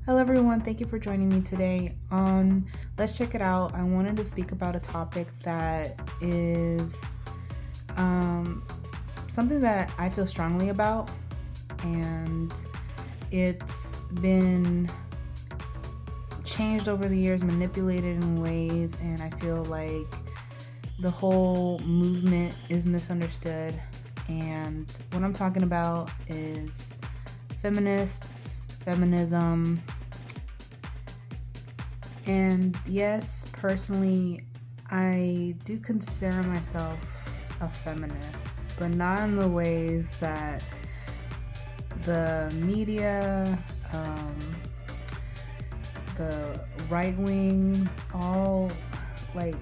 Hello, everyone. Thank you for joining me today on Let's Check It Out. I wanted to speak about a topic that is something that I feel strongly about, and it's been changed over the years, manipulated in ways, and I feel like the whole movement is misunderstood. And what I'm talking about is feminists, feminism. And yes, personally, I do consider myself a feminist, but not in the ways that the media, the right wing, all like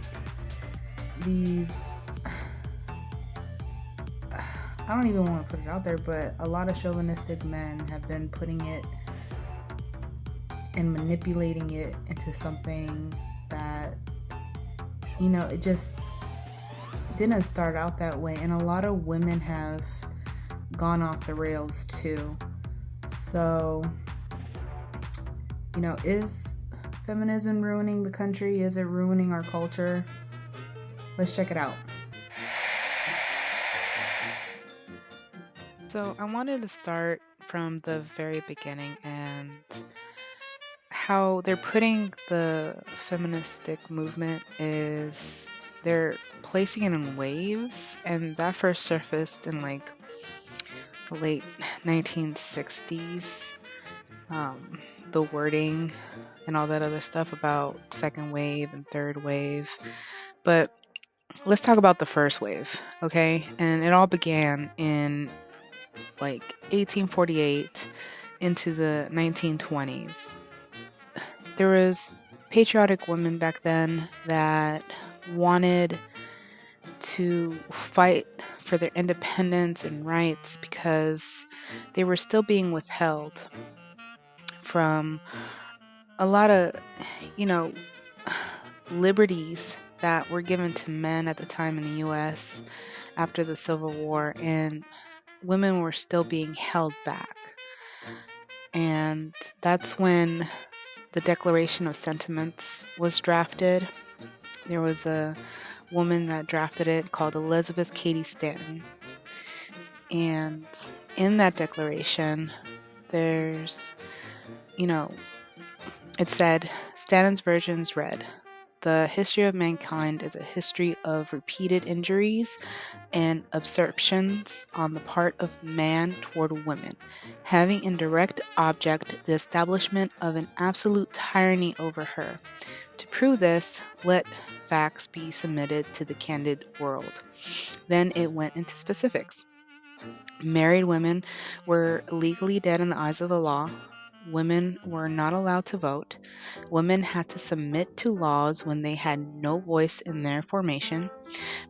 these. I don't even want to put it out there, but a lot of chauvinistic men have been putting it and manipulating it into something that, it just didn't start out that way. And a lot of women have gone off the rails too. So, is feminism ruining the country? Is it ruining our culture? Let's check it out. So, I wanted to start from the very beginning and how they're putting the feministic movement is they're placing it in waves, and that first surfaced in like the late 1960s. The wording and all that other stuff about second wave and third wave. But let's talk about the first wave, okay? And it all began in like 1848 into the 1920s. There was patriotic women back then that wanted to fight for their independence and rights because they were still being withheld from a lot of, you know, liberties that were given to men at the time in the US after the Civil War, and women were still being held back. And that's when the Declaration of Sentiments was drafted. There was a woman that drafted it called Elizabeth Cady Stanton. And in that declaration, there's, it said, Stanton's versions read, the history of mankind is a history of repeated injuries and usurpations on the part of man toward women, having in direct object the establishment of an absolute tyranny over her. To prove this, let facts be submitted to the candid world. Then it went into specifics. Married women were legally dead in the eyes of the law. Women were not allowed to vote. Women had to submit to laws when they had no voice in their formation.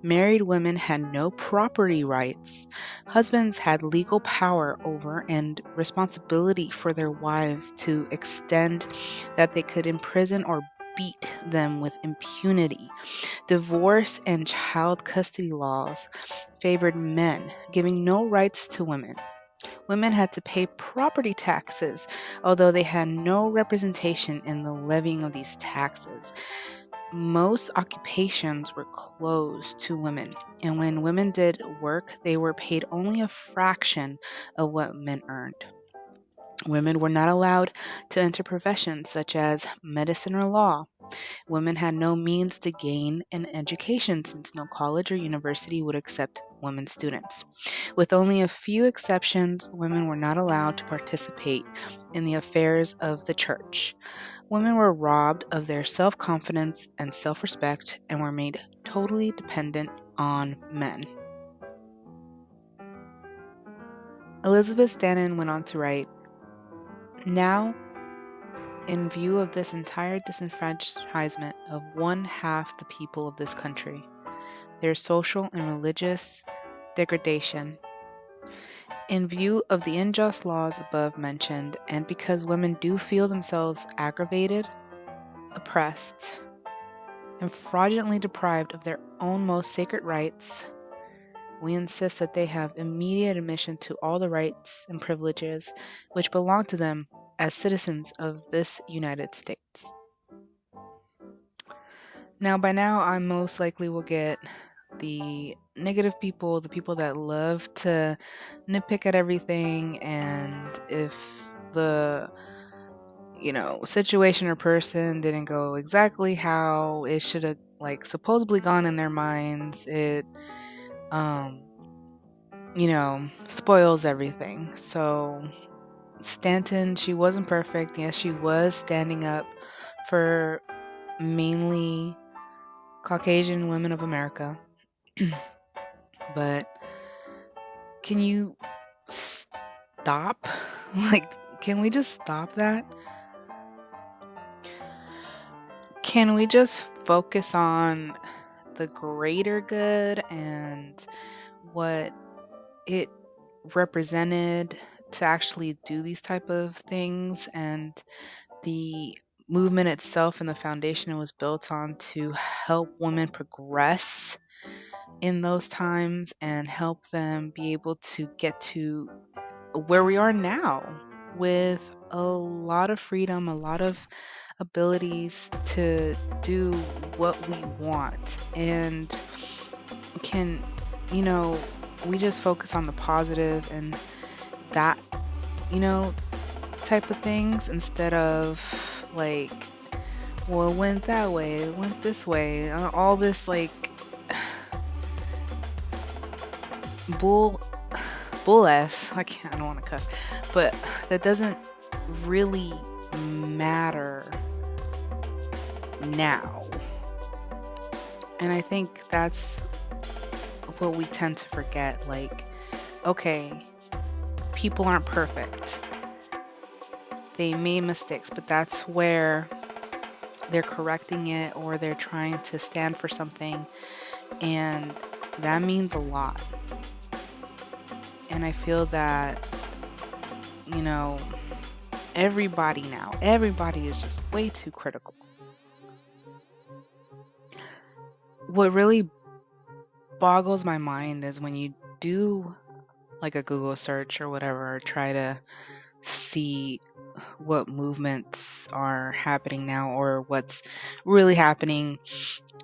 Married women had no property rights. Husbands had legal power over and responsibility for their wives to extend that they could imprison or beat them with impunity. Divorce and child custody laws favored men, giving no rights to women. Women had to pay property taxes, although they had no representation in the levying of these taxes. Most occupations were closed to women, and when women did work, they were paid only a fraction of what men earned. Women were not allowed to enter professions such as medicine or law. Women had no means to gain an education since no college or university would accept women students. With only a few exceptions, women were not allowed to participate in the affairs of the church. Women were robbed of their self confidence and self respect and were made totally dependent on men. Elizabeth Stanton went on to write, now, in view of this entire disenfranchisement of one half the people of this country, their social and religious degradation, in view of the unjust laws above mentioned, and because women do feel themselves aggravated, oppressed, and fraudulently deprived of their own most sacred rights, we insist that they have immediate admission to all the rights and privileges which belong to them as citizens of this United States. Now, by now, I most likely will get the negative people, the people that love to nitpick at everything, and if the situation or person didn't go exactly how it should have like supposedly gone in their minds, it um spoils everything. So Stanton, she wasn't perfect. Yes, she was standing up for mainly Caucasian women of America. But can you stop? Like, can we just stop that? Can we just focus on the greater good and what it represented to actually do these type of things, and the movement itself and the foundation it was built on to help women progress in those times and help them be able to get to where we are now with a lot of freedom, a lot of abilities to do what we want. And can, you know, we just focus on the positive and that, you know, type of things instead of like, well, it went that way, it went this way, all this like bull bull ass. I don't want to cuss, but that doesn't really matter now. And I think that's what we tend to forget. Like, okay, people aren't perfect. They made mistakes, but that's where they're correcting it or they're trying to stand for something. And that means a lot. And I feel that, you know, everybody is just way too critical. What really boggles my mind is when you do like a Google search or whatever, or try to see what movements are happening now or what's really happening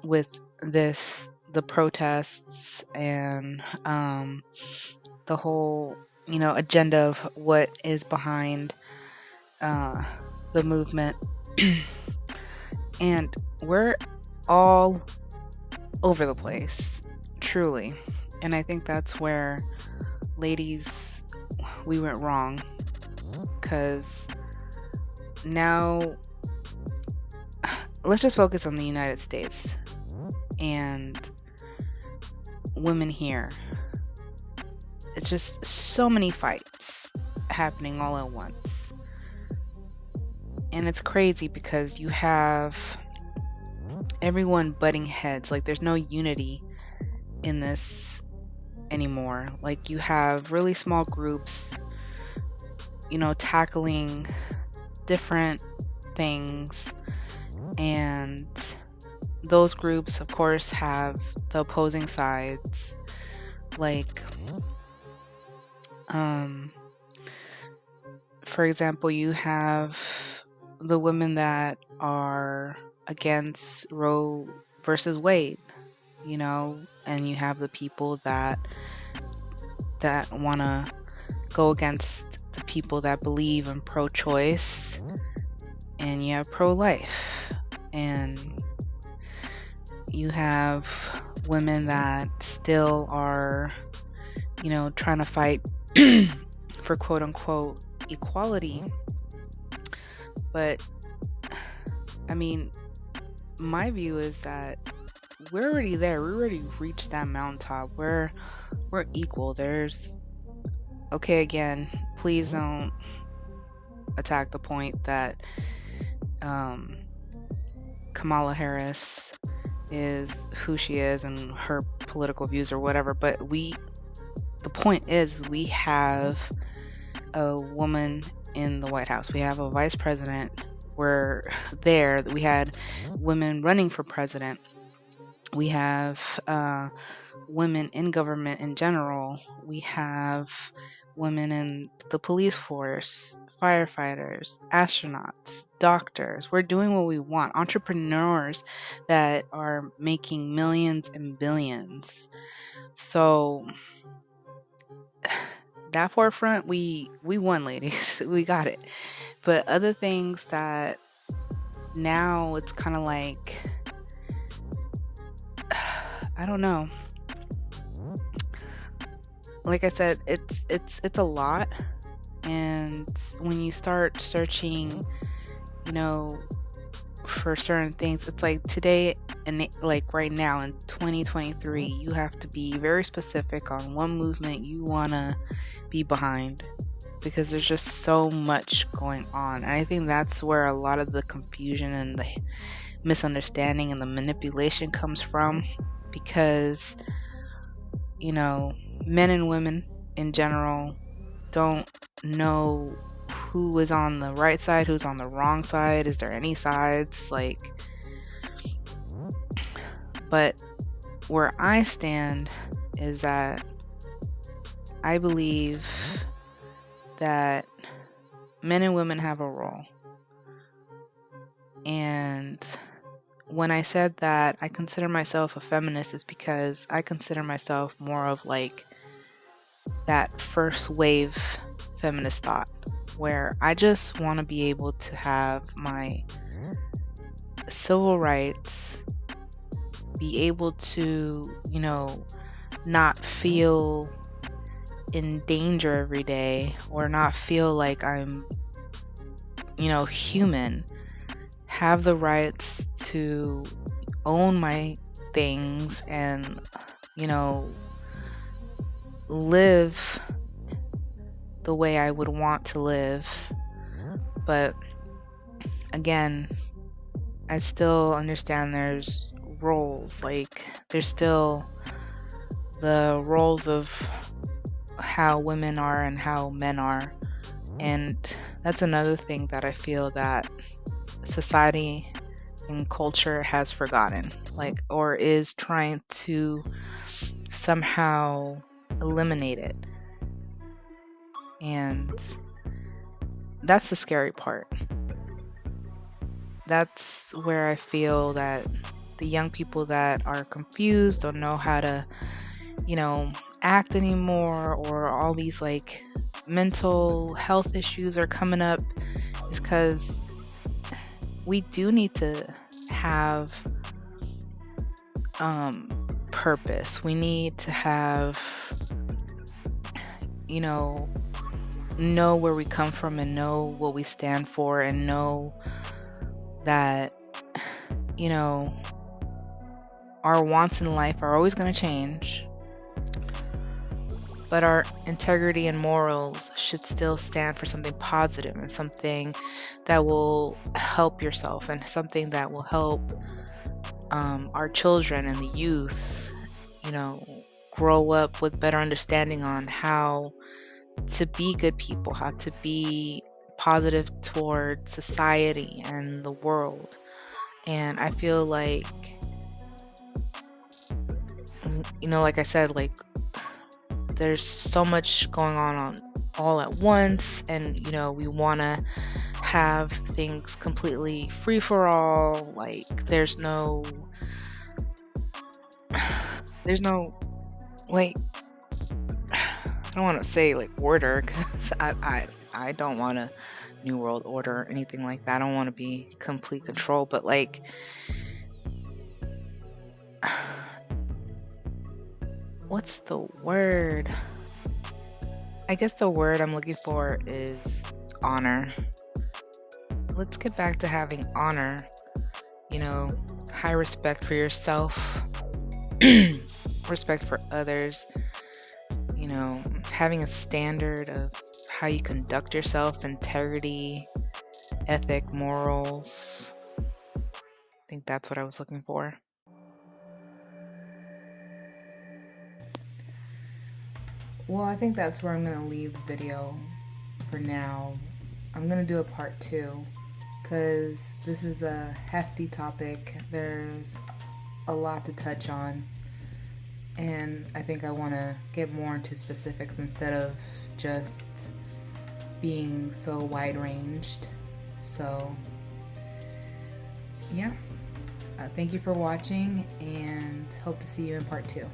with the protests and the whole agenda of what is behind uh, the movement. And we're all over the place, truly. And I think that's where, ladies, we went wrong. Because now, let's just focus on the United States and women here. It's just so many fights happening all at once. And it's crazy because you have everyone butting heads. Like, there's no unity in this anymore. Like, you have really small groups, tackling different things. And those groups, of course, have the opposing sides. Like, for example, you have the women that are against Roe versus Wade, and you have the people that want to go against the people that believe in pro-choice, and you have pro-life, and you have women that still are, trying to fight for quote-unquote equality. But I mean, my view is that we're already there. We already reached that mountaintop. We're equal. Okay, again, please don't attack the point that Kamala Harris is who she is and her political views or whatever. But the point is, we have a woman in the White House. We have a vice president. We had women running for president. We have women in government in general. We have women in the police force, firefighters, astronauts, doctors. We're doing what we want. Entrepreneurs that are making millions and billions. So that forefront, we won, ladies. We got it. But other things that now it's kind of like I don't know. Like I said, it's a lot. And when you start searching, you know, for certain things, it's like today and like right now in 2023, you have to be very specific on one movement you want to be behind because there's just so much going on. And I think that's where a lot of the confusion and the misunderstanding and the manipulation comes from because, you know, men and women in general don't know who is on the right side, who's on the wrong side. Is there any sides? Like, but where I stand is that I believe that men and women have a role. And when I said that I consider myself a feminist, is because I consider myself more of like that first wave feminist thought, where I just want to be able to have my civil rights, be able to, you know, not feel in danger every day or not feel like I'm, you know, human, have the rights to own my things and, you know, live the way I would want to live. But again, I still understand there's roles, like there's still the roles of how women are and how men are. And that's another thing that I feel that society and culture has forgotten, like, or is trying to somehow eliminate it. And that's the scary part. That's where I feel that the young people that are confused, don't know how to, you know, act anymore, or all these like mental health issues are coming up, is because we do need to have purpose. We need to have, you know where we come from and know what we stand for and know that, you know, our wants in life are always going to change, but our integrity and morals should still stand for something positive and something that will help yourself and something that will help our children and the youth, you know, grow up with better understanding on how to be good people, how to be positive toward society and the world. And I feel like, you know, like I said, like there's so much going on all at once, and you know, we want to have things completely free for all. Like there's no like I don't want to say like order because I don't want a new world order or anything like that. I don't want to be complete control, but like what's the word? I guess the word I'm looking for is honor. Let's get back to having honor, you know, high respect for yourself, respect for others, you know, having a standard of how you conduct yourself, integrity, ethic, morals. I think that's what I was looking for. Well, I think that's where I'm going to leave the video for now. I'm going to do a part 2 because this is a hefty topic. There's a lot to touch on, and I think I want to get more into specifics instead of just being so wide ranged. So, yeah, thank you for watching and hope to see you in part 2.